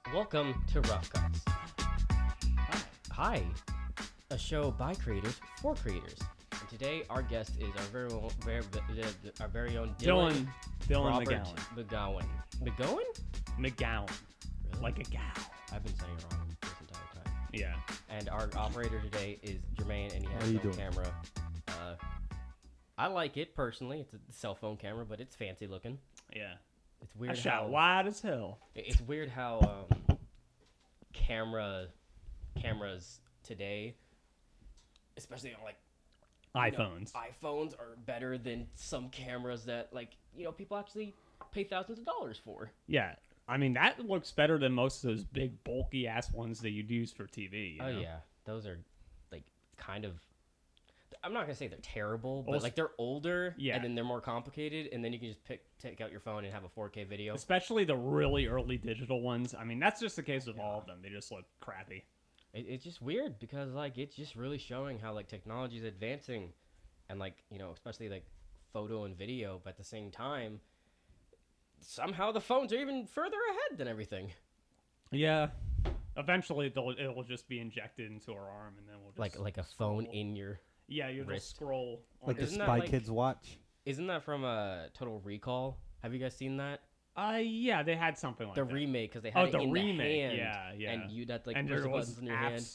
Welcome to Rough Cuts. Hi, a show by creators for creators. And today our guest is our very own Dylan Robert McGowan. McGowan? McGowan. Really? Like a gal. I've been saying it wrong this entire time. Yeah. And our operator today is Jermaine, and he How has you no doing? camera. I like it personally. It's a cell phone camera, but it's fancy looking. Yeah. It's I weird shot wide as hell. It's weird how cameras today, especially on like iPhones are better than some cameras that people actually pay thousands of dollars for. Yeah. I mean, that looks better than most of those big, bulky-ass ones that you'd use for TV. You know? Yeah. Those are kind of, I'm not going to say they're terrible, but Also, they're older, yeah. and then they're more complicated, and then you can just take out your phone and have a 4K video. Especially the really early digital ones. I mean, that's just the case with all of them. They just look crappy. It's just weird because it's just really showing how technology is advancing, and especially photo and video, but at the same time, somehow the phones are even further ahead than everything. Yeah. Eventually, it'll just be injected into our arm, and then we'll just Like a phone in your Yeah, you'll wrist. just scroll. Like the Isn't that Spy Kids watch. Isn't that from Total Recall? Have you guys seen that? Yeah, they had something like The that. remake, because they had it the in remake. the hand. Yeah. And you'd have to and push there the was buttons in your apps. hand.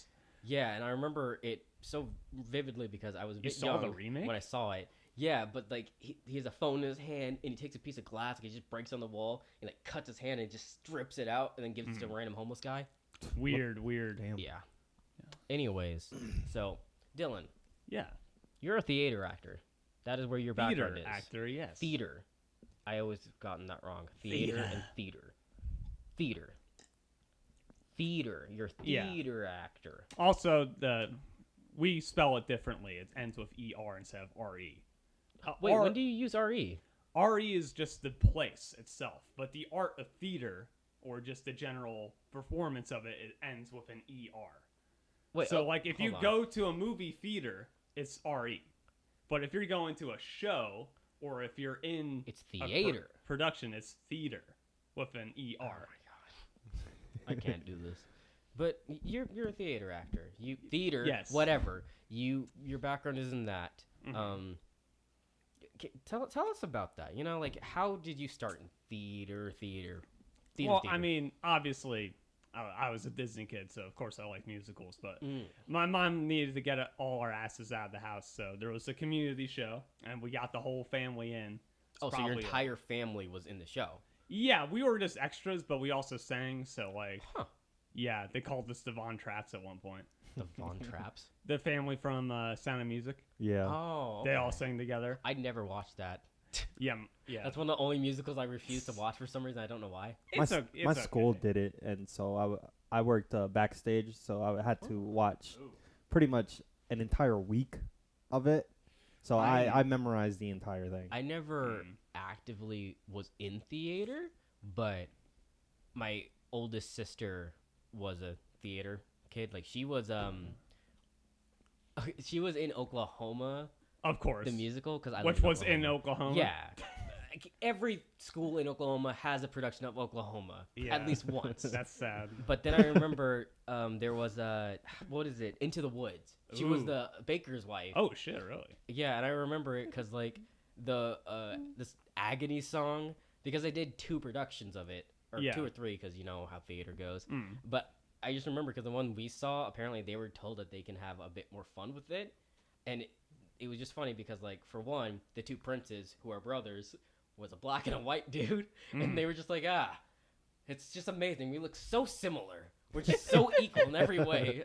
Yeah, and I remember it so vividly because I was a You bit saw the young remake? when I saw it. Yeah, but he has a phone in his hand and he takes a piece of glass and he just breaks on the wall and cuts his hand and just strips it out and then gives it to a random homeless guy. Weird. Damn. Yeah. Anyways, so Dylan, Yeah. you're a theater actor. That is where your background is. Actor, yes. Theater. I always gotten that wrong. Theater and theater. Theater. You're a theater actor. Also, we spell it differently. It ends with ER instead of RE. Wait, when do you use RE? RE is just the place itself, but the art of theater, or just the general performance of it, it ends with an ER. Wait, so, if you hold on. go to a movie theater, it's RE. But if you're going to a show, or if you're in It's a theater. production, it's theater with an ER. Oh my god. I can't do this. But you're a theater actor. You theater, Yes. whatever. Your background is in that. Mm-hmm. Tell us about that. How did you start in theater? Well, I mean, obviously, I was a Disney kid, so of course I like musicals. But my mom needed to get all our asses out of the house, so there was a community show, and we got the whole family in. Oh, so your entire family was in the show. Yeah, we were just extras, but we also sang. So Huh. yeah, they called us the Von Trapps at one point. The Von Trapps. The family from Sound of Music. Yeah. Oh, They all okay. sang together. I never watched that. Yeah. That's one of the only musicals I refuse to watch for some reason. I don't know why. My school did it, and so I worked backstage, so I had to watch pretty much an entire week of it. So I memorized the entire thing. I never actively was in theater, but my oldest sister was a theater kid. She was in Oklahoma, Of course. the musical, because Which was in Oklahoma. Yeah. Every school in Oklahoma has a production of Oklahoma, Yeah. at least once. That's sad. But then I remember there was what is it? Into the Woods. She was Ooh. the baker's wife. Oh shit! Really? Yeah, and I remember it because this agony song, because I did 2 productions of it, or Yeah. 2 or 3, because you know how theater goes. Mm. But I just remember because the one we saw, apparently they were told that they can have a bit more fun with it, and it was just funny because for one, the 2 princes who are brothers was a black and a white dude, and they were just it's just amazing. We look so similar. We're just so equal in every way.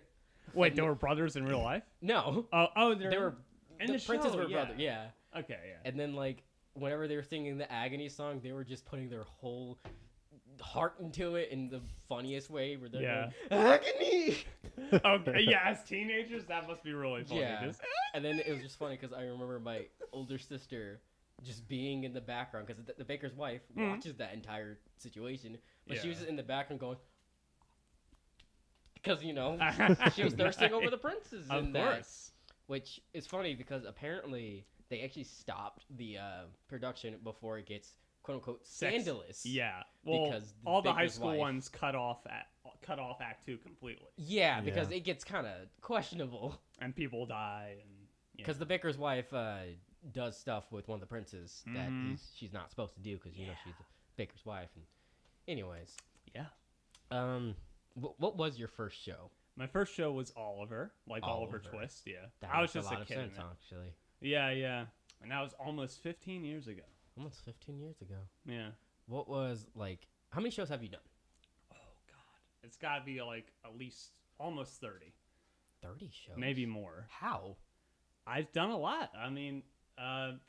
Wait, they were brothers in real life? No. Oh, They were in the the princes show, were yeah. brothers. Yeah. Okay, yeah. And then whenever they were singing the agony song, they were just putting their whole heart into it in the funniest way. Where they're going, agony. Okay, yeah. As teenagers, that must be really funny. Yeah. Just- And then it was just funny because I remember my older sister just being in the background because the baker's wife watches that entire situation, but she was Yeah. just in the background going. Because, she was thirsting over the princes Of in that. course. Which is funny because apparently they actually stopped the production before it gets quote unquote scandalous. Yeah. Well, because all the high Baker's school wife, ones cut off Act 2 completely, Yeah, because it gets kind of questionable. and people die, and Because the Baker's wife does stuff with one of the princes that she's not supposed to do because you know she's the Baker's wife. And anyways, what was your first show? My first show was Oliver, Oliver Twist. Yeah, That I was makes just a lot a of kid. sense, in it. actually. Yeah, and that was almost 15 years ago. Almost 15 years ago. Yeah. What was like? How many shows have you done? Oh God, it's got to be like at least almost 30. 30 shows, maybe more. How? I've done a lot. I mean,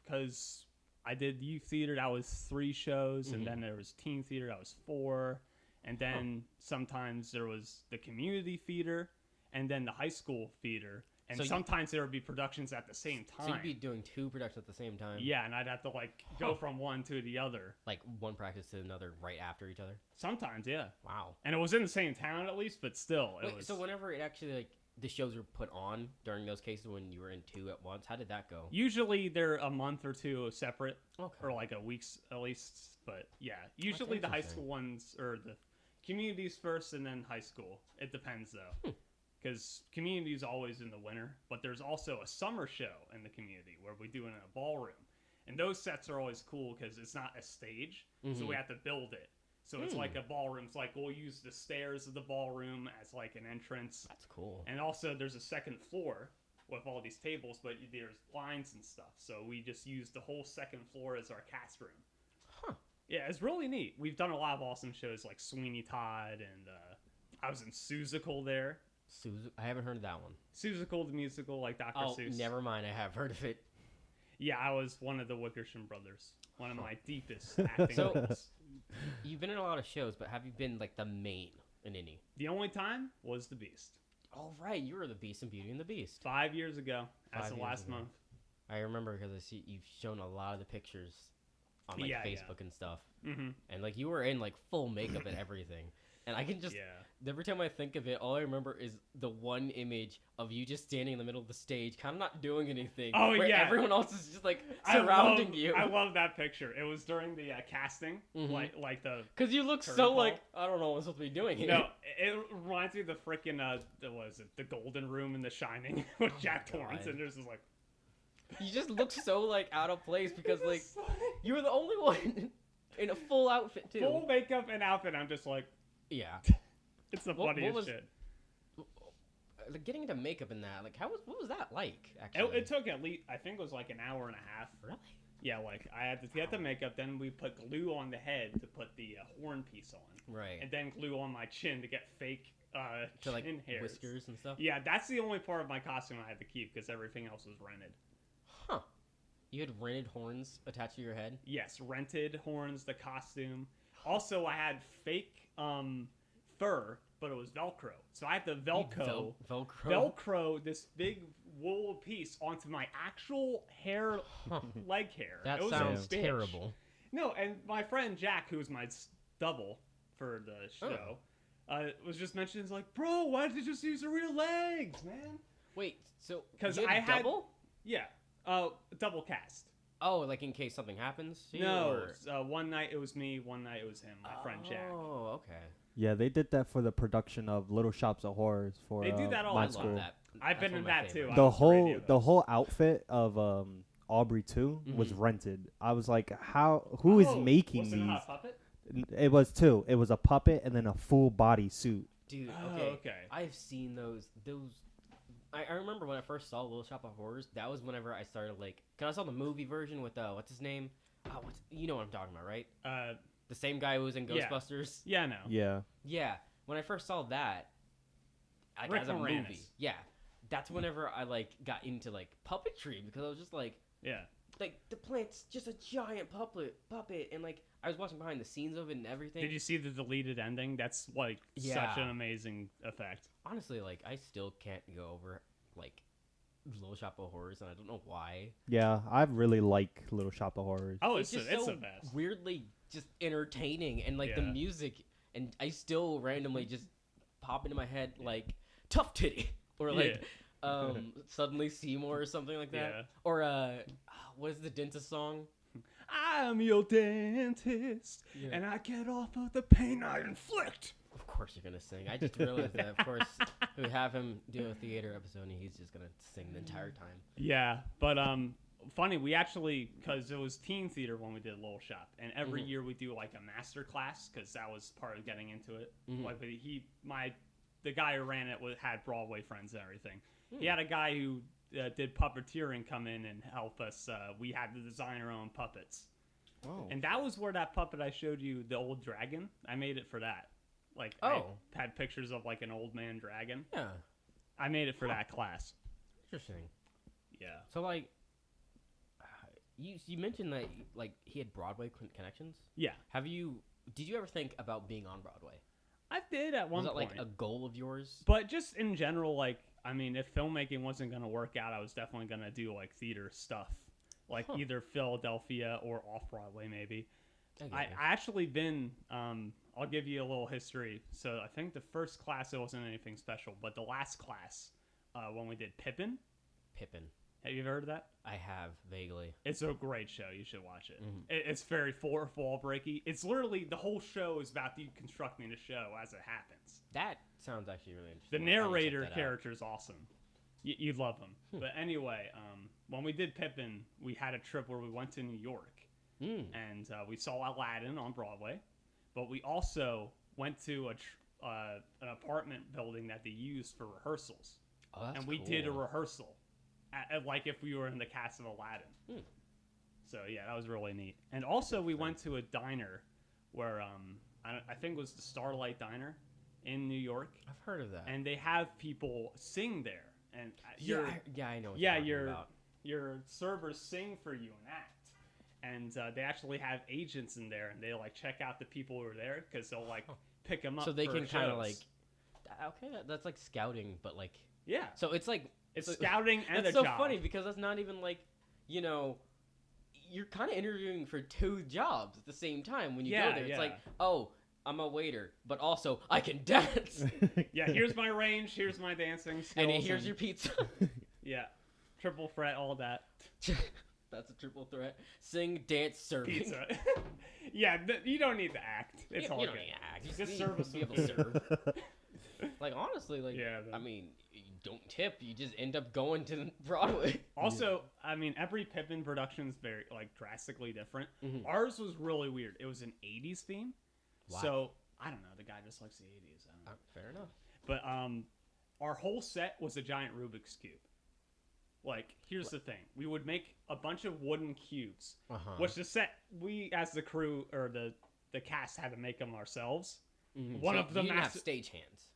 because I did youth theater, that was 3 shows, and then there was teen theater, that was 4, and then sometimes there was the community theater, and then the high school theater, and so sometimes there would be productions at the same time. So you'd be doing 2 productions at the same time? Yeah, and I'd have to go from one to the other. Like one practice to another right after each other? Sometimes, yeah. Wow. And it was in the same town at least, but still. So whenever it actually the shows were put on during those cases when you were in 2 at once, how did that go? Usually they're a month or 2 separate, okay, or like a week's at least. But yeah, usually the high school ones or the communities first, and then high school. It depends though, because community is always in the winter, but there's also a summer show in the community where we do it in a ballroom, and those sets are always cool because it's not a stage, so we have to build it. So it's like a ballroom. It's like we'll use the stairs of the ballroom as like an entrance. That's cool. And also there's a second floor with all these tables, but there's lines and stuff. So we just use the whole second floor as our cast room. Huh. Yeah, it's really neat. We've done a lot of awesome shows like Sweeney Todd, and I was in Seussical there. I haven't heard of that one. Seussical the musical, like Dr. Seuss. Never mind. I have heard of it. Yeah, I was one of the Wickersham brothers. One of my deepest acting roles. You've been in a lot of shows, but have you been like the main in any? The only time was The Beast. Oh, right. You were the Beast in Beauty and the Beast. 5 years ago. That's the last month. I remember because I see you've shown a lot of the pictures on Facebook and stuff. Mm-hmm. And like you were in like full makeup and everything. And I can just, every time I think of it, all I remember is the one image of you just standing in the middle of the stage, kind of not doing anything. Oh, where yeah. Everyone else is just like surrounding you. I love that picture. It was during the casting, like the. Because you look so like, I don't know what I'm supposed to be doing here. No, it reminds me of the freaking, the Golden Room in The Shining with Jack Torrance, and there's just like. You just look so like out of place because like you were the only one in a full outfit too. Full makeup and outfit. I'm just like. Yeah. It's the funniest shit. Like getting into makeup in that, like what was that like? Actually, it took at least I think it was like an hour and a half. Really? Yeah, like I had to get the makeup, then we put glue on the head to put the horn piece on. Right. And then glue on my chin to get fake to like chin hairs. Whiskers and stuff. Yeah, that's the only part of my costume I had to keep because everything else was rented. Huh. You had rented horns attached to your head? Yes, rented horns, the costume. Also, I had fake fur, but it was Velcro. So I had to Velcro this big wool piece onto my actual hair, leg hair. That sounds terrible. No, and my friend Jack, who was my double for the show, was just mentioning, like, bro, why did you just use the real legs, man? Wait, so because I had double? Yeah, double cast. Oh, like in case something happens to you? No, one night it was me, one night it was him, my friend Jack. Oh, okay. Yeah, they did that for the production of Little Shops of Horrors for they do that all my the school. time. I've been in that too. The whole outfit of Aubrey 2 was rented. I was like, who is making these? Not a puppet? It was 2. It was a puppet and then a full body suit. Dude, okay. I've seen those. I remember when I first saw Little Shop of Horrors, that was whenever I started, like... Because I saw the movie version with, what's his name? You know what I'm talking about, right? The same guy who was in Ghostbusters? Yeah, I know. Yeah. Yeah. When I first saw that, Rick as a Moranis. movie, yeah, that's whenever I, like, got into, like, puppetry, because I was just like... Yeah. Like, the plant's just a giant puppet, and, like, I was watching behind the scenes of it and everything. Did you see the deleted ending? That's, like, such an amazing effect. Honestly, like, I still can't go over, like, Little Shop of Horrors, and I don't know why. Yeah, I really like Little Shop of Horrors. Oh, it's just so the best. Weirdly just entertaining, and, like, the music, and I still randomly just pop into my head, like, Tough Titty, or, like, Suddenly Seymour or something like that. Yeah. Or, what is the dentist song? I'm your dentist, and I get off of the pain I inflict. Of course you're gonna sing. I just realized that. Of course, we have him do a theater episode, and he's just gonna sing the entire time. Yeah, but funny, we actually, because it was teen theater when we did Little Shop, and every year we do like a master class because that was part of getting into it. Like the guy who ran it had Broadway friends and everything. He had a guy who did puppeteering come in and help us. We had to design our own puppets. Oh. And that was where that puppet I showed you, the old dragon, I made it for that. Like, I had pictures of like an old man dragon. Yeah. I made it for that class. Interesting. Yeah. So like, you mentioned that like he had Broadway connections. Yeah. Did you ever think about being on Broadway? I did at one point. Was that like a goal of yours? But just in general, like, I mean, if filmmaking wasn't going to work out, I was definitely going to do like theater stuff. Like either Philadelphia or off-Broadway maybe. I actually been, I'll give you a little history. So I think the first class, it wasn't anything special. But the last class, when we did Pippin. Have you ever heard of that? I have, vaguely. It's a great show. You should watch it. It's very fall breaky. It's literally, the whole show is about deconstructing the show as it happens. That sounds actually really interesting. The narrator character is awesome. You'd love him. But anyway, when we did Pippin, we had a trip where we went to New York. And we saw Aladdin on Broadway. But we also went to an apartment building that they used for rehearsals. Oh, that's and we did a rehearsal. Like if we were in the cast of Aladdin. So yeah, that was really neat. And also we went to a diner where I think it was the Starlight Diner in New York. I've heard of that. And they have people sing there. And I know what you're talking about. Your servers sing for you and act. And they actually have agents in there, and they like check out the people who are there because they'll like pick them up. So they for can kind of shows. like, okay, that's like scouting, but like, yeah. So it's like it's scouting and that's a so job. funny because that's not even like, you know, you're kind of interviewing for two jobs at the same time when you go there. It's like, oh, I'm a waiter, but also I can dance. Yeah, here's my range, here's my dancing skills, and here's your pizza. Yeah, triple threat, all that. That's a triple threat. Sing, dance, serve. Pizza. Yeah, you don't need to act. It's all you good. don't need to act. Just serve us be able to serve. Like, honestly, like, yeah, I mean, you don't tip. You just end up going to Broadway. Also, I mean, every Pippin production is very, like, drastically different. Ours was really weird. It was an 80s theme. Wow. So, I don't know. The guy just likes the 80s. I don't know. Fair enough. But our whole set was a giant Rubik's Cube. Like, here's the thing. We would make a bunch of wooden cubes, which the set, we as the crew, or the cast, had to make them ourselves. One of them you didn't have stage hands.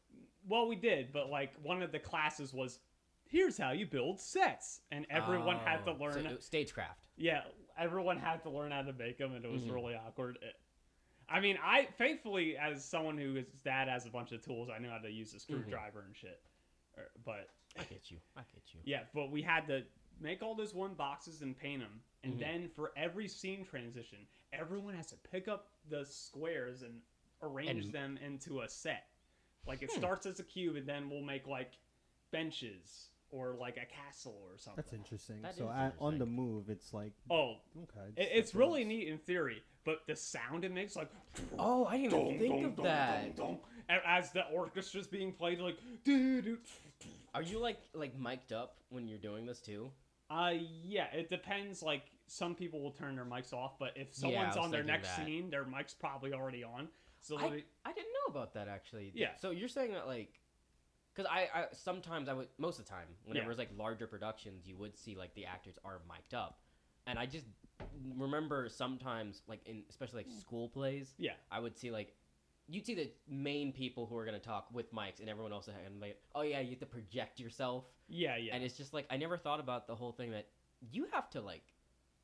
Well, we did, but like one of the classes was, here's how you build sets, and everyone had to learn stagecraft. Yeah, everyone had to learn how to make them, and it was really awkward. I mean, I thankfully, as someone whose dad has a bunch of tools, I knew how to use a screwdriver and shit. But I get you. Yeah, but we had to make all those one boxes and paint them, and then for every scene transition, everyone has to pick up the squares and arrange them into a set. Like, it starts as a cube, and then we'll make, like, benches or, like, a castle or something. That's interesting. Interesting. On the move, it's like... Oh. Okay. It's really neat in theory, but the sound it makes, like... Oh, I didn't even think of that. As the orchestra's being played, like... Doo-doo. Are you, like mic'd up when you're doing this, too? Yeah, it depends. Like, some people will turn their mics off, but if someone's on their next scene, their mic's probably already on. So I didn't know about that, actually. Yeah. So you're saying that, like, because I sometimes I would, most of the time, whenever it was like larger productions, you would see like the actors are mic'd up, and I just remember sometimes, like especially like school plays, I would see like, you'd see the main people who are gonna talk with mics, and everyone else and like, oh yeah, you have to project yourself. Yeah. And it's just like, I never thought about the whole thing that you have to like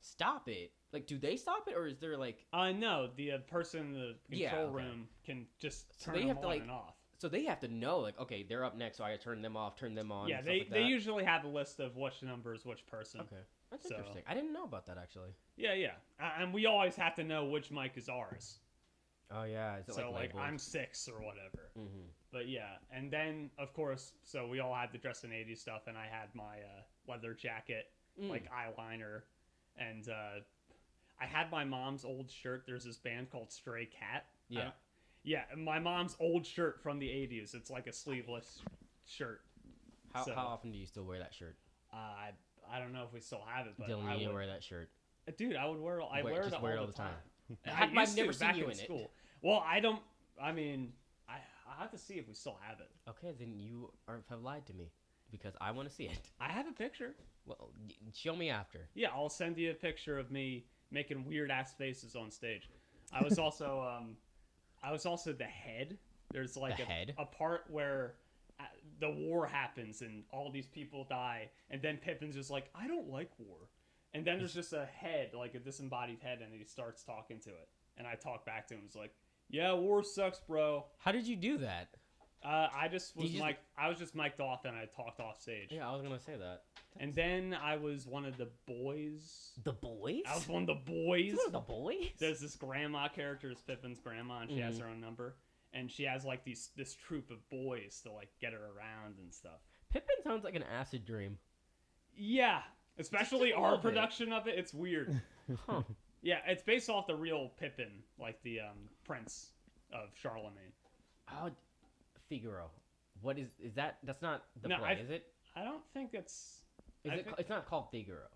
stop it. Like, do they stop it, or is there like... No, the person in the control room can just turn them on and off. So they have to know, like, okay, they're up next, so I turn them off, turn them on. Yeah, they usually have a list of which number is which person. Okay, that's interesting. I didn't know about that, actually. Yeah. And we always have to know which mic is ours. Oh, yeah. Is it so, like, labeled? I'm 6 or whatever. But, yeah. And then, of course, so we all had to dress in 80s stuff, and I had my leather jacket, like eyeliner, and I had my mom's old shirt. There's this band called Stray Cat. Yeah. Yeah, my mom's old shirt from the 80s. It's like a sleeveless shirt. How often do you still wear that shirt? I don't know if we still have it, but Dylan, I you would wear that shirt. Dude, I would wear it. I wear it all the time. I've never seen you in it. Well, I don't. I mean, I have to see if we still have it. Okay, then you have lied to me because I want to see it. I have a picture. Well, show me after. Yeah, I'll send you a picture of me making weird ass faces on stage. I was also the head. There's like a part where the war happens and all these people die, and then Pippin's just like, I don't like war. And then there's just a head, like a disembodied head, and he starts talking to it. And I talk back to him. It's like, yeah, war sucks, bro. How did you do that? I was just mic'd off and I talked off stage. Yeah, I was gonna say that. And then I was one of the boys. The boys? I was one of the boys. One of the boys? There's this grandma character, it's Pippin's grandma, and she has her own number. And she has like this troop of boys to like get her around and stuff. Pippin sounds like an acid dream. Yeah, especially our production of it. It's weird. Huh. Yeah, it's based off the real Pippin, like the prince of Charlemagne. Oh, Figaro. What is that? That's not the play, is it? I don't think it's. It's not called Figaro.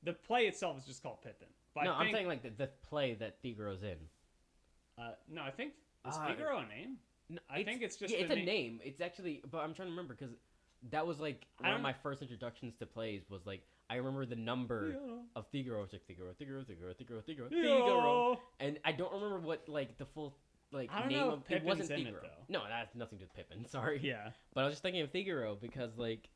The play itself is just called Pippin. But no, I'm saying like the play that Figaro's in. No, I think is Figaro a name? No, I think it's just. Yeah, it's a name. It's actually, but I'm trying to remember because that was like one of my first introductions to plays. Was like I remember the number of Figaro. It's like Figaro, and I don't remember what like the full. Like I don't name know of if it wasn't in Figaro. It, though. No, that has nothing to do with Pippin. Sorry. Yeah. But I was just thinking of Figaro because like,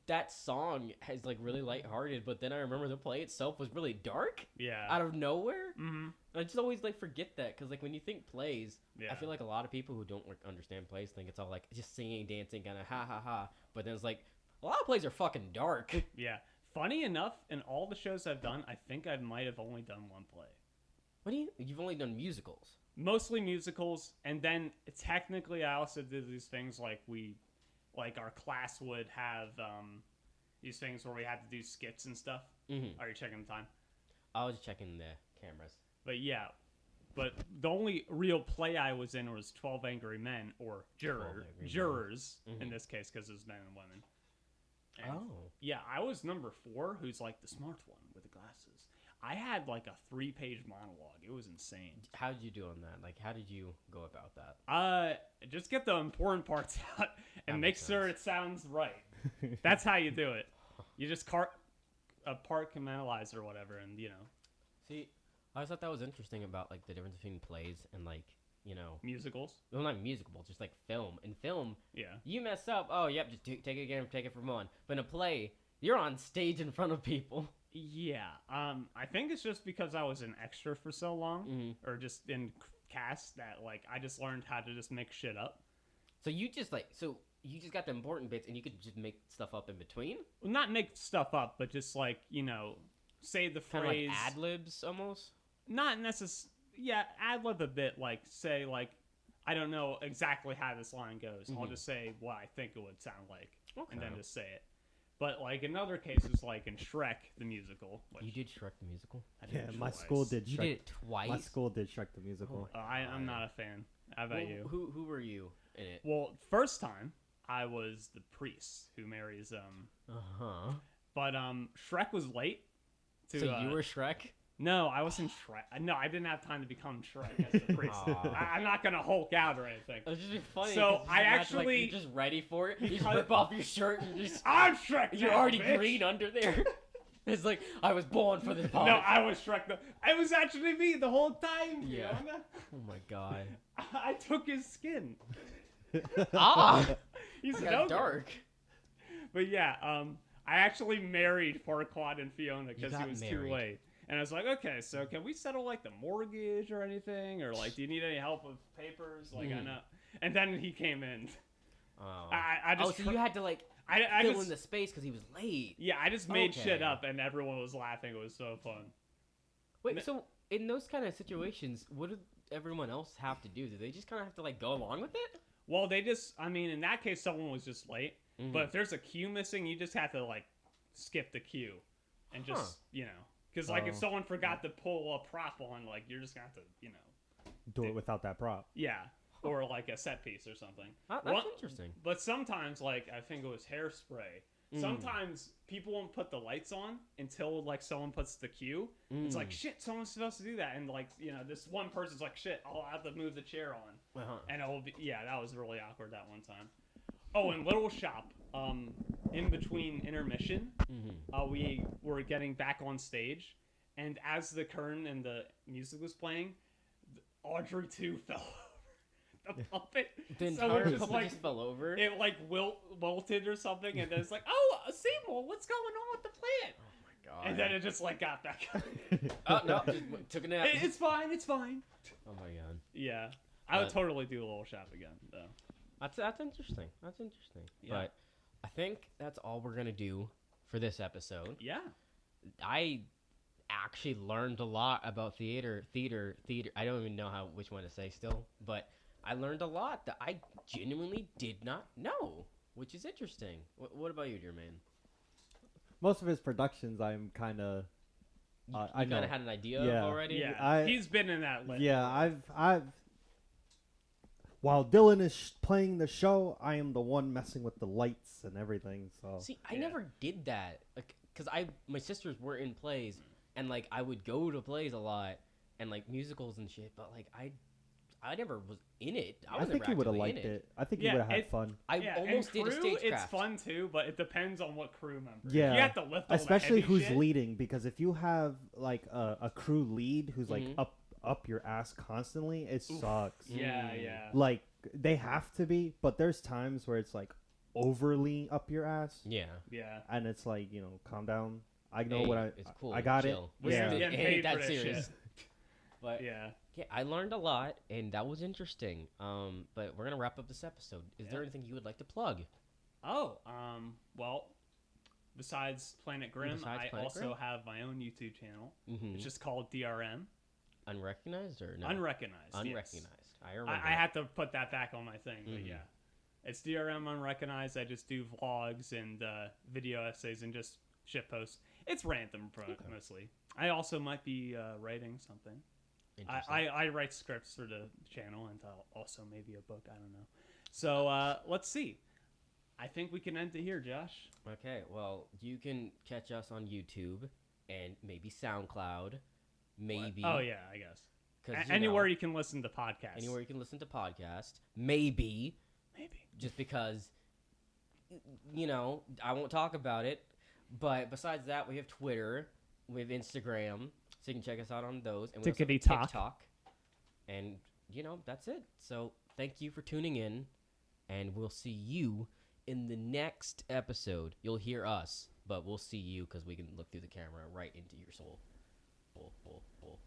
that song has like really lighthearted, but then I remember the play itself was really dark. Yeah. Out of nowhere. Mm-hmm. I just always like forget that because like when you think plays, I feel like a lot of people who don't like, understand plays think it's all like just singing, dancing, kind of ha ha ha. But then it's like a lot of plays are fucking dark. Yeah. Funny enough, in all the shows I've done, I think I might have only done one play. You've only done musicals? Mostly musicals, and then technically I also did these things like our class would have these things where we had to do skits and stuff. Mm-hmm. Are you checking the time? I was checking the cameras. But yeah, the only real play I was in was 12 Angry Men, or jurors in this case, because it was men and women. And yeah, I was number 4, who's like the smart one with the glasses. I had like a 3-page monologue. It was insane. How did you do on that? Like, how did you go about that? Just get the important parts out and make sure it sounds right. That's how you do it. You just compartmentalize or whatever, and you know. See, I always thought that was interesting about like the difference between plays and like, you know, musicals. Well, not musical, just like film. In film, yeah, you mess up. Oh, yep, just take it again, take it from one. But in a play, you're on stage in front of people. Yeah, I think it's just because I was an extra for so long, or just in cast that like I just learned how to just make shit up. So you just got the important bits, and you could just make stuff up in between. Well, not make stuff up, but just like say the phrase. Kind of like ad libs almost. Not necessarily. Yeah, ad lib a bit. Like say like I don't know exactly how this line goes. I'll just say what I think it would sound like, and then just say it. But, like, in other cases, like in Shrek, the musical. You did Shrek the musical? My school did Shrek. You did it twice? My school did Shrek the musical. I'm not a fan. How about you? Who were you in it? Well, first time, I was the priest who marries, But, Shrek was late. So you were Shrek? No, I wasn't Shrek. No, I didn't have time to become Shrek as the priest. I'm not gonna Hulk out or anything. It's just funny. So I actually you're just ready for it. You just rip off your shirt and just I'm Shrek. You're already green under there. It's like I was born for this part. No, I was Shrek. It was actually me the whole time. Yeah. Oh my god. I took his skin. He's got dark. But yeah, I actually married Farquaad and Fiona because he was too late. And I was like, okay, so can we settle like the mortgage or anything, or like, do you need any help with papers? Like, I know. And then he came in. Oh. I just. So you had to like fill in the space because he was late. Yeah, I just made shit up, and everyone was laughing. It was so fun. Wait, so in those kind of situations, what did everyone else have to do? Do they just kind of have to like go along with it? Well, in that case, someone was just late. But if there's a cue missing, you just have to like skip the cue, and just Because like if someone forgot to pull a prop on, like you're just gonna have to, do it without that prop. Yeah, or like a set piece or something. That's interesting. But sometimes, like I think it was hairspray. Sometimes people won't put the lights on until like someone puts the cue. It's like shit, someone's supposed to do that, and like this one person's like shit, I'll have to move the chair on, and it'll be that was really awkward that one time. Oh, in Little Shop, in between intermission, we were getting back on stage, and as the curtain and the music was playing, Audrey 2 fell over. The puppet. The entire puppet just fell over. It like wilted or something, and then it's like, oh, Seymour, what's going on with the plant? Oh my god! And then it just like got back up. Oh no, just took a nap. It's fine. It's fine. Oh my god. Yeah, I would totally do a Little Shop again, though. That's interesting. That's interesting. Yeah. But I think that's all we're gonna do for this episode. Yeah. I actually learned a lot about theater. I don't even know which one to say still, but I learned a lot that I genuinely did not know, which is interesting. What about you, dear man? Most of his productions, I'm kind of. I kind of had an idea of already. Yeah, he's been in that list. Yeah, I've. While Dylan is playing the show, I am the one messing with the lights and everything. So see, I never did that, like, cause my sisters were in plays, and like I would go to plays a lot, and like musicals and shit, but like I never was in it. I think you would have liked it. I think you would have had fun. I almost did a stagecraft. It's fun too, but it depends on what crew member. Yeah, you have to lift all especially the heavy who's shit. leading, because if you have like a crew lead who's like up your ass constantly, it sucks. Yeah. Like they have to be, but there's times where it's like overly up your ass. Yeah. And it's like, calm down. I know it's cool. I got Chill. it. Yeah. It ain't that serious. But yeah, I learned a lot, and that was interesting. But we're gonna wrap up this episode. Is there anything you would like to plug? Oh, well, besides Planet Grimm, I also have my own YouTube channel. It's just called DRM. Unrecognized or no? Unrecognized. Unrecognized. Yes. I remember. I had to put that back on my thing, but yeah. It's DRM Unrecognized. I just do vlogs and video essays and just shit posts. It's random, mostly. I also might be writing something. I write scripts for the channel and also maybe a book. I don't know. So let's see. I think we can end it here, Josh. Okay. Well, you can catch us on YouTube and maybe SoundCloud. Maybe. What? Oh yeah, I guess. Anywhere you can listen to podcasts. Anywhere you can listen to podcasts. Maybe. Just because, I won't talk about it. But besides that, we have Twitter. We have Instagram. So you can check us out on those. And we also have TikTok. And, that's it. So thank you for tuning in. And we'll see you in the next episode. You'll hear us, but we'll see you because we can look through the camera right into your soul. Bull.